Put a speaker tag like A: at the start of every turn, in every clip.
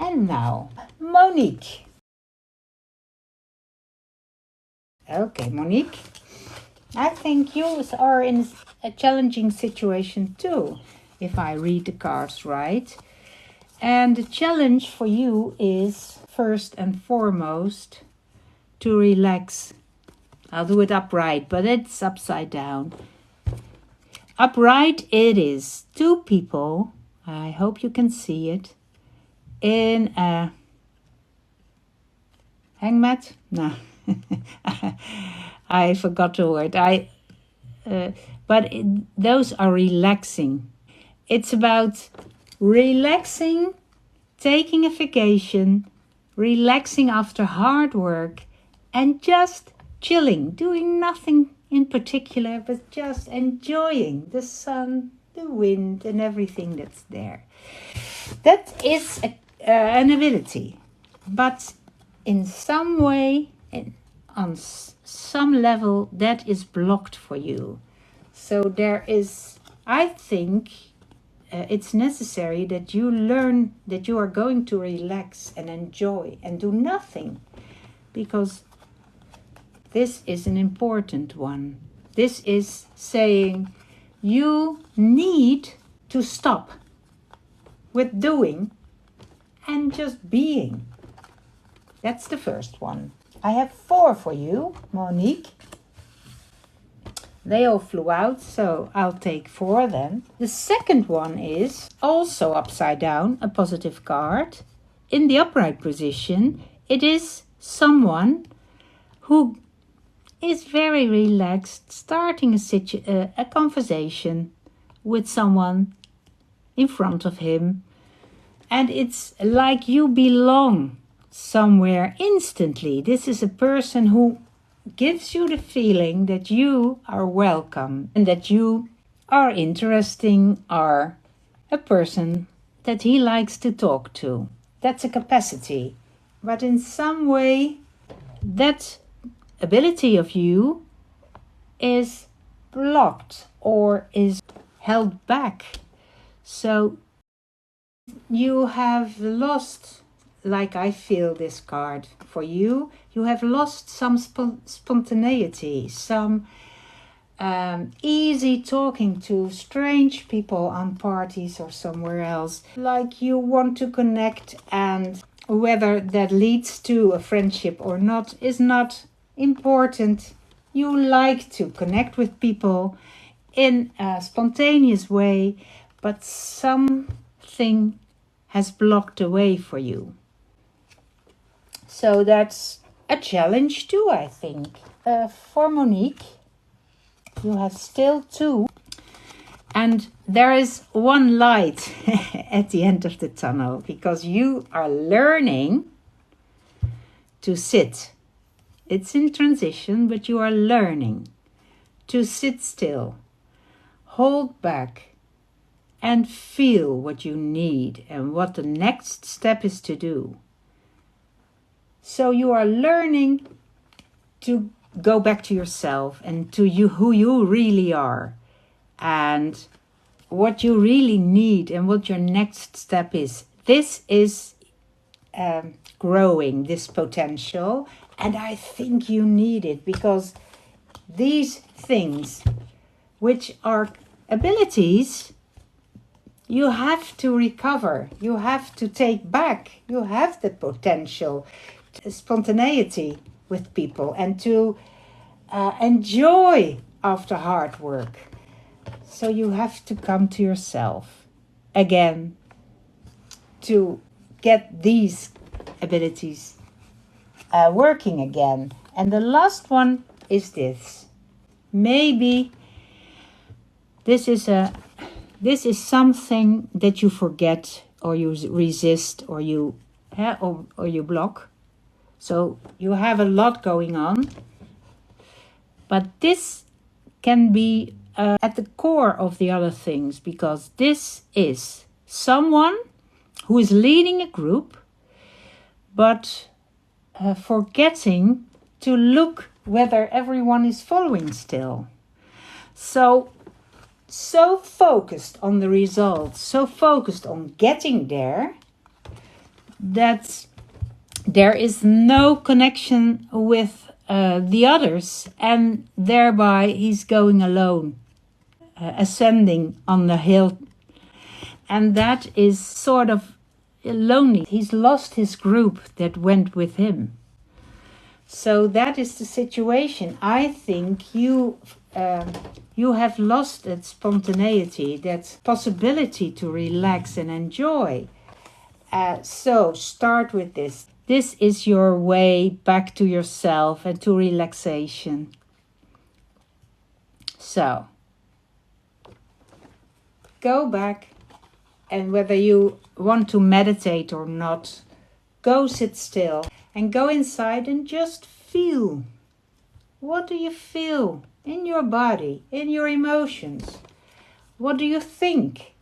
A: And now, Monique. Okay, Monique. I think you are in a challenging situation too, if I read the cards right. And the challenge for you is, first and foremost, to relax. I'll do it upright, but it's upside down. Upright it is. Two people, I hope you can see it, in a hangmat? No, I forgot the word. Those are relaxing. It's about relaxing, taking a vacation, relaxing after hard work, and just chilling, doing nothing in particular, but just enjoying the sun, the wind, and everything that's there. That is an ability, but in some way, on some level, that is blocked for you. So there is, I think, it's necessary that you learn that you are going to relax and enjoy and do nothing, because this is an important one. This is saying you need to stop with doing and just being. That's the first one. I have 4 for you, Monique. They all flew out, so I'll take 4 then. The second one is also upside down, a positive card. In the upright position, it is someone who is very relaxed, starting a conversation with someone in front of him. And it's like you belong somewhere instantly. This is a person who gives you the feeling that you are welcome and that you are interesting, are a person that he likes to talk to. That's a capacity. But in some way, that ability of you is blocked or is held back. So you have lost, like I feel this card for you, you have lost some spontaneity, some easy talking to strange people on parties or somewhere else. Like you want to connect, and whether that leads to a friendship or not is not important. You like to connect with people in a spontaneous way, but something has blocked the way for you. So that's a challenge too, I think. For Monique, you have still 2. And there is one light at the end of the tunnel, because you are learning to sit. It's in transition, but you are learning to sit still, hold back, and feel what you need and what the next step is to do. So you are learning to go back to yourself and to you, who you really are, and what you really need and what your next step is. This is growing, this potential, and I think you need it, because these things, which are abilities, you have to recover, you have to take back. You have the potential, spontaneity with people, and to enjoy after hard work. So you have to come to yourself again to get these abilities working again. And the last one is this. Maybe this is something that you forget, or you resist, or you block. So you have a lot going on, but this can be at the core of the other things, because this is someone who is leading a group, but forgetting to look whether everyone is following still. So focused on the results, so focused on getting there, that there is no connection with the others, and thereby he's going alone, ascending on the hill. And that is sort of lonely. He's lost his group that went with him. So that is the situation. I think you have lost that spontaneity, that possibility to relax and enjoy. So start with this. This is your way back to yourself and to relaxation. So go back, and whether you want to meditate or not, go sit still and go inside and just feel. What do you feel in your body, in your emotions? What do you think?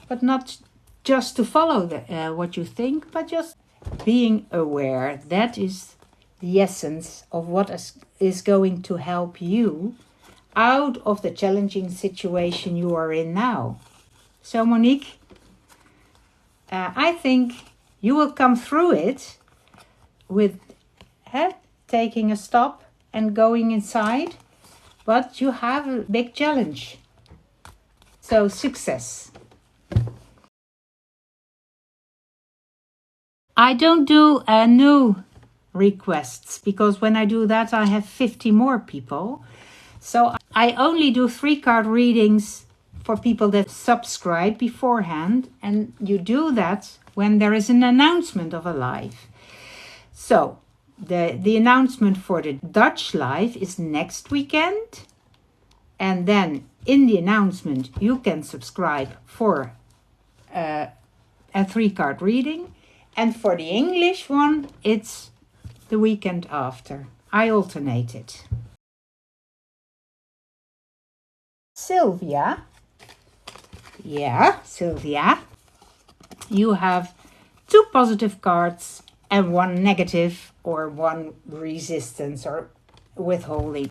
A: But not just to follow what you think, but just being aware. That is the essence of what is going to help you out of the challenging situation you are in now. So Monique, I think you will come through it with taking a stop and going inside, but you have a big challenge. So success. I don't do new requests, because when I do that I have 50 more people. So I only do 3-card readings for people that subscribe beforehand, and you do that when there is an announcement of a live. So the announcement for the Dutch live is next weekend, and then in the announcement you can subscribe for a 3-card reading, and for the English one it's the weekend after. I alternate it. Sylvia. Yeah, Sylvia. You have 2 positive cards and 1 negative, or 1 resistance or withholding.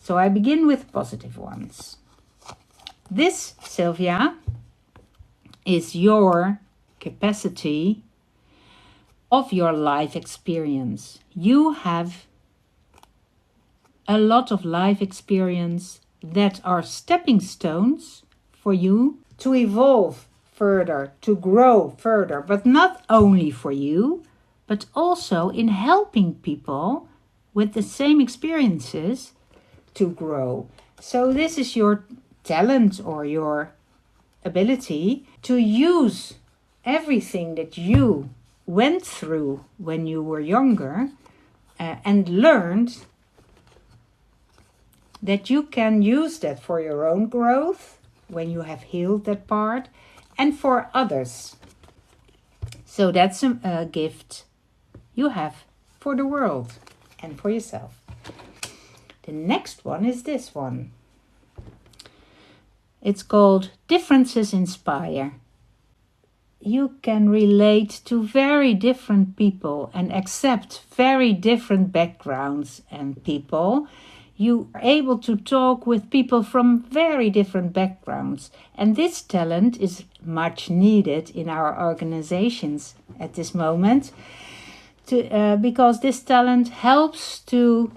A: So I begin with positive ones. This, Sylvia, is your capacity of your life experience. You have a lot of life experience that are stepping stones for you to evolve further, to grow further, but not only for you, but also in helping people with the same experiences to grow. So this is your talent or your ability to use everything that you went through when you were younger and learned, that you can use that for your own growth when you have healed that part, and for others. So that's a gift you have for the world and for yourself. The next one is this one. It's called Differences Inspire. You can relate to very different people and accept very different backgrounds and people. You are able to talk with people from very different backgrounds. And this talent is much needed in our organizations at this moment, because this talent helps to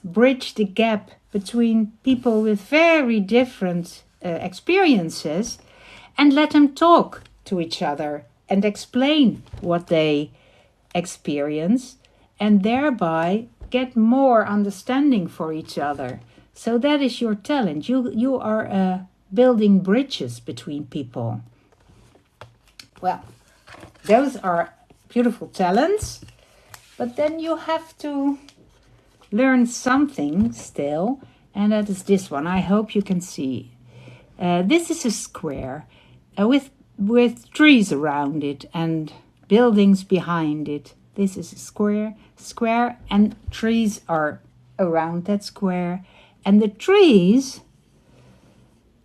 A: bridge the gap between people with very different experiences, and let them talk to each other and explain what they experience, and thereby get more understanding for each other. So that is your talent. You are building bridges between people. Well, those are beautiful talents, but then you have to learn something still, and that is this one. I hope you can see. This is a square with trees around it and buildings behind it. This is a square, and trees are around that square. And the trees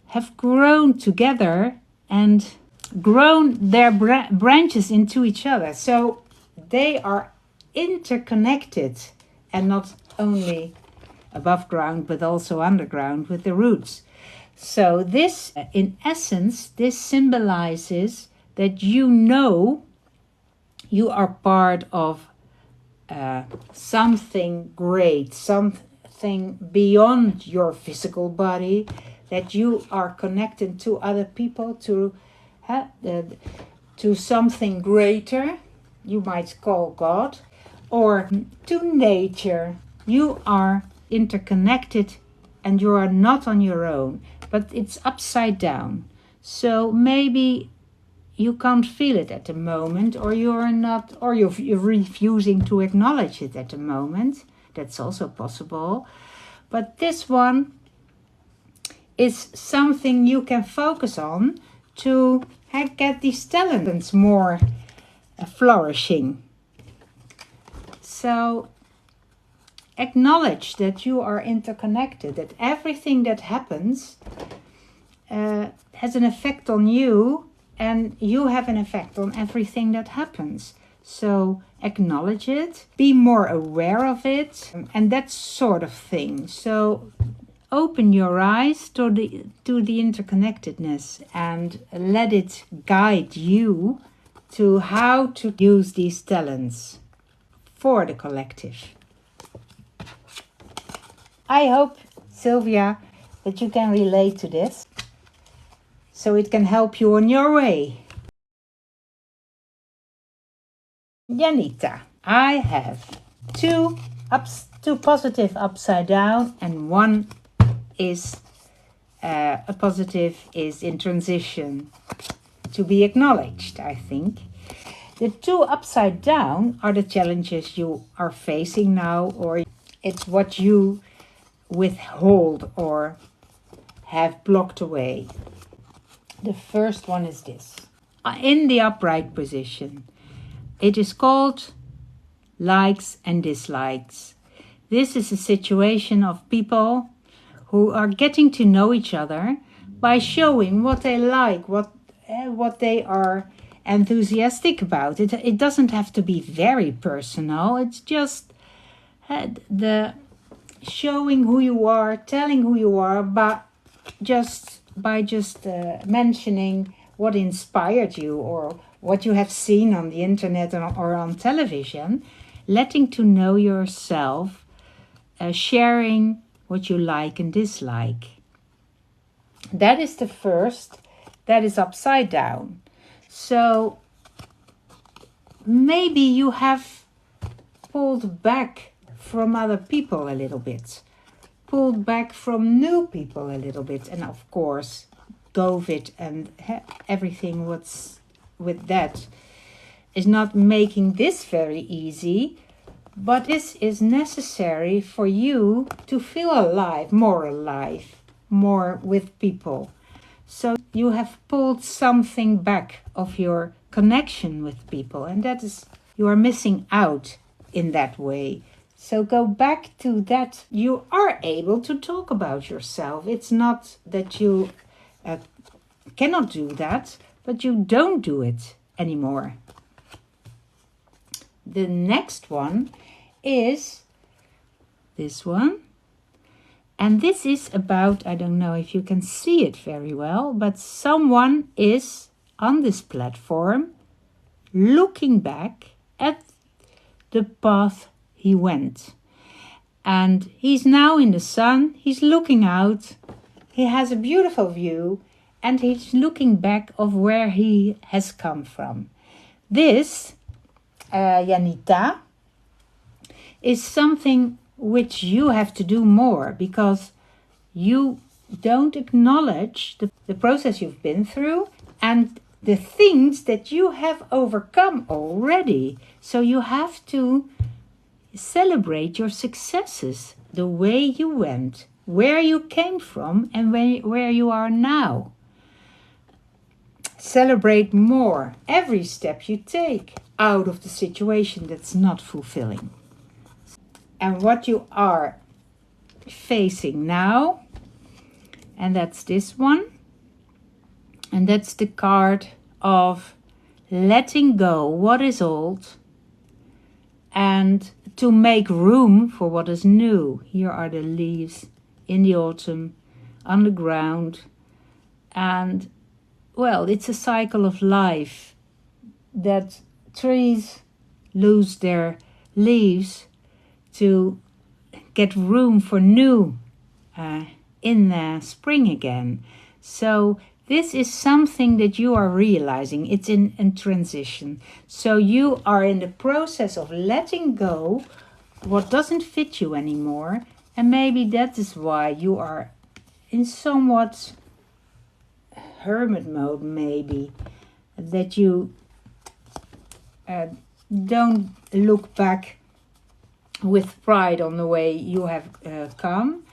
A: have grown together and grown their branches into each other. So they are interconnected, and not only above ground but also underground with the roots. So this, in essence, this symbolizes that you know You are part of something great, something beyond your physical body, that you are connected to other people, to something greater, you might call God, or to nature. You are interconnected and you are not on your own, but it's upside down. So maybe you can't feel it at the moment, or you're refusing to acknowledge it at the moment. That's also possible. But this one is something you can focus on to get these talents more flourishing. So acknowledge that you are interconnected, that everything that happens has an effect on you, and you have an effect on everything that happens. So acknowledge it, be more aware of it, and that sort of thing. So open your eyes to the interconnectedness and let it guide you to how to use these talents for the collective. I hope, Sylvia, that you can relate to this, so it can help you on your way. Janita, I have two positive upside down, and one is a positive is in transition, to be acknowledged, I think. The two upside down are the challenges you are facing now, or it's what you withhold or have blocked away. The first one is this. In the upright position, it is called likes and dislikes. This is a situation of people who are getting to know each other by showing what they like, what they are enthusiastic about. It doesn't have to be very personal. It's just the showing who you are, telling who you are, but by mentioning what inspired you or what you have seen on the internet or on television, letting to know yourself, sharing what you like and dislike. That is the first, that is upside down. So maybe you have pulled back from other people a little bit, pulled back from new people a little bit, and of course COVID and everything what's with that is not making this very easy, but this is necessary for you to feel alive, more with people. So you have pulled something back of your connection with people, and that is, you are missing out in that way. So go back to that. You are able to talk about yourself. It's not that you cannot do that, but you don't do it anymore. The next one is this one. And this is about, I don't know if you can see it very well, but someone is on this platform looking back at the path he went. And he's now in the sun, he's looking out, he has a beautiful view, and he's looking back of where he has come from. This, Janita, is something which you have to do more, because you don't acknowledge the process you've been through and the things that you have overcome already. So you have to celebrate your successes, the way you went, where you came from, and where you are now. Celebrate more every step you take out of the situation that's not fulfilling. And what you are facing now, and that's this one, and that's the card of letting go what is old and to make room for what is new. Here are the leaves in the autumn on the ground, and well, it's a cycle of life that trees lose their leaves to get room for new in the spring again. So this is something that you are realizing. It's in transition. So you are in the process of letting go what doesn't fit you anymore. And maybe that is why you are in somewhat hermit mode, maybe. That you don't look back with pride on the way you have come,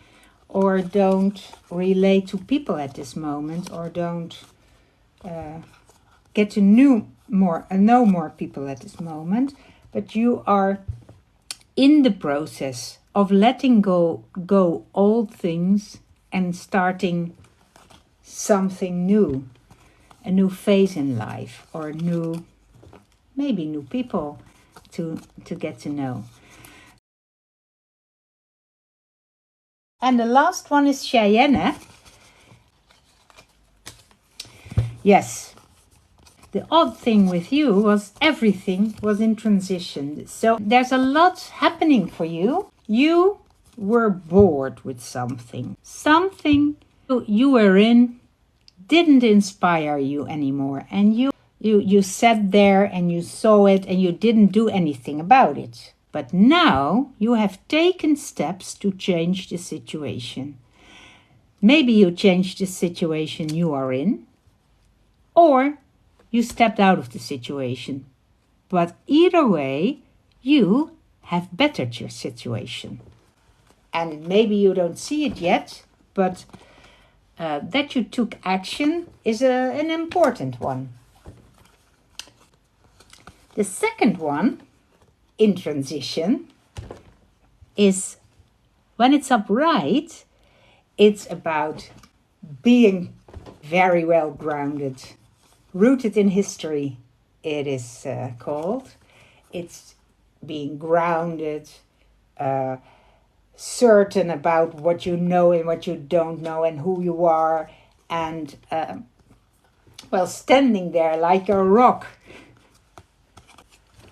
A: or don't relate to people at this moment, or don't get to know more people at this moment, but you are in the process of letting go old things and starting something new, a new phase in life, or maybe new people to get to know. And the last one is Cheyenne. Yes. The odd thing with you was everything was in transition. So there's a lot happening for you. You were bored with something. Something you were in didn't inspire you anymore. And you sat there and you saw it and you didn't do anything about it. But now you have taken steps to change the situation. Maybe you changed the situation you are in, or you stepped out of the situation. But either way, you have bettered your situation. And maybe you don't see it yet, but that you took action is an important one. The second one, in transition, is when it's upright, it's about being very well grounded, rooted in history, it is called. It's being grounded, certain about what you know and what you don't know and who you are, and standing there like a rock.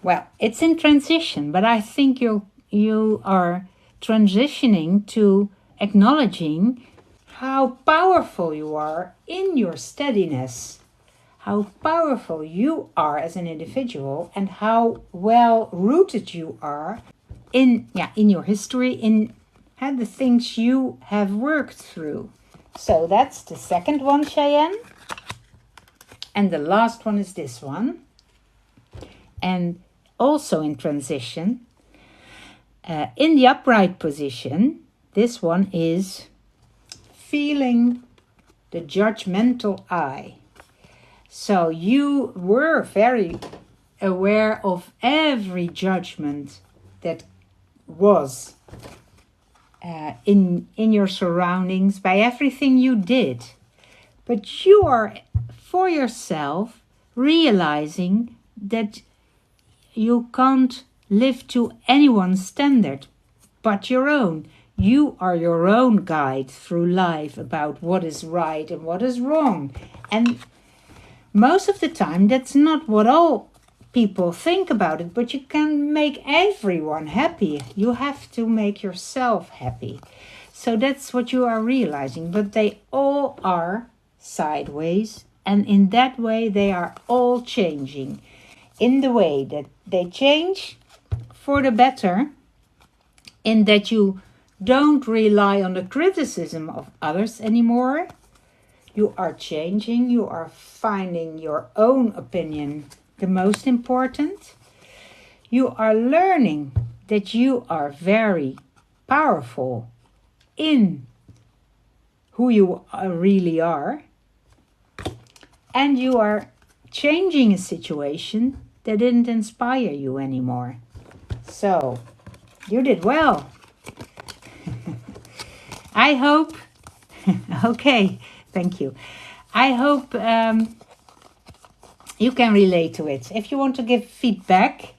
A: Well, it's in transition, but I think you are transitioning to acknowledging how powerful you are in your steadiness, how powerful you are as an individual, and how well rooted you are in your history, in the things you have worked through. So that's the second one, Cheyenne. And the last one is this one. And also in transition, in the upright position, this one is feeling the judgmental eye. So you were very aware of every judgment that was in your surroundings, by everything you did. But you are, for yourself, realizing that you can't live to anyone's standard but your own. You are your own guide through life about what is right and what is wrong. And most of the time, that's not what all people think about it, but you can make everyone happy. You have to make yourself happy. So that's what you are realizing. But they all are sideways, and in that way, they are all changing. In the way that they change for the better, in that you don't rely on the criticism of others anymore. You are changing, you are finding your own opinion the most important. You are learning that you are very powerful in who you really are. And you are changing a situation that didn't inspire you anymore. So, you did well. I hope, okay, thank you. I hope you can relate to it. If you want to give feedback,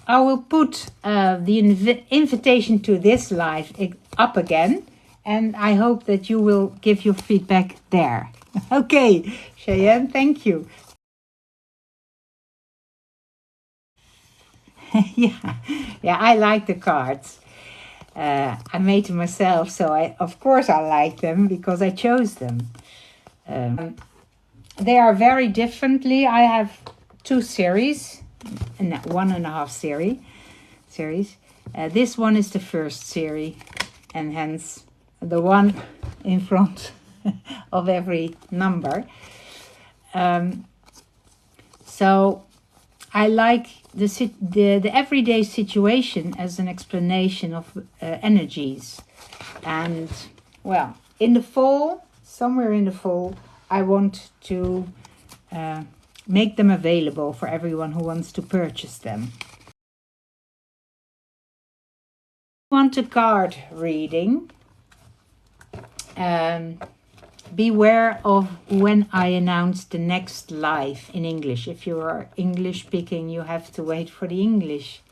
A: I will put the invitation to this live up again. And I hope that you will give your feedback there. Okay, Cheyenne, thank you. Yeah, I like the cards. I made them myself, so of course I like them because I chose them. They are very differently. I have 2 series, and 1.5 series. This one is the first series, and hence the one in front of every number. So I like the everyday situation as an explanation of energies. And well, in the fall, somewhere in the fall, I want to make them available for everyone who wants to purchase them. Want a card reading? Beware of when I announce the next live in English. If you are English speaking, you have to wait for the English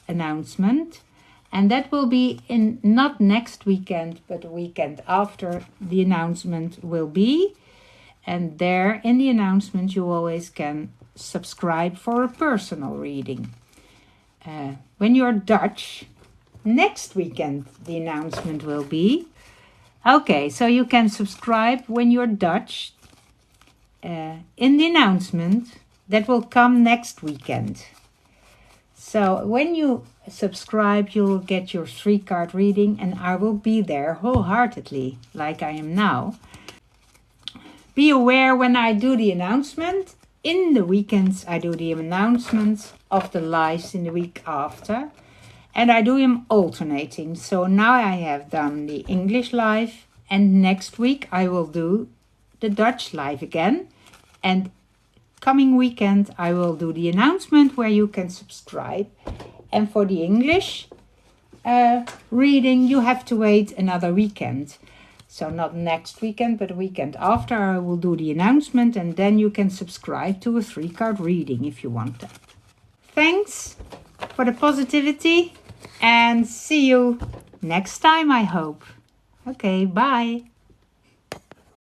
A: announcement. And that will be in not next weekend, but the weekend after the announcement will be. And there in the announcement, you always can subscribe for a personal reading. When you're Dutch, next weekend the announcement will be. Okay, so you can subscribe when you're Dutch in the announcement that will come next weekend. So when you subscribe, you will get your 3-card reading, and I will be there wholeheartedly, like I am now. Be aware when I do the announcement. In the weekends, I do the announcements of the lives in the week after. And I do them alternating. So now I have done the English live. And next week I will do the Dutch live again. And coming weekend I will do the announcement where you can subscribe. And for the English reading, you have to wait another weekend. So not next weekend, but the weekend after I will do the announcement. And then you can subscribe to a 3-card reading if you want that. Thanks for the positivity. And see you next time, I hope. Okay, bye.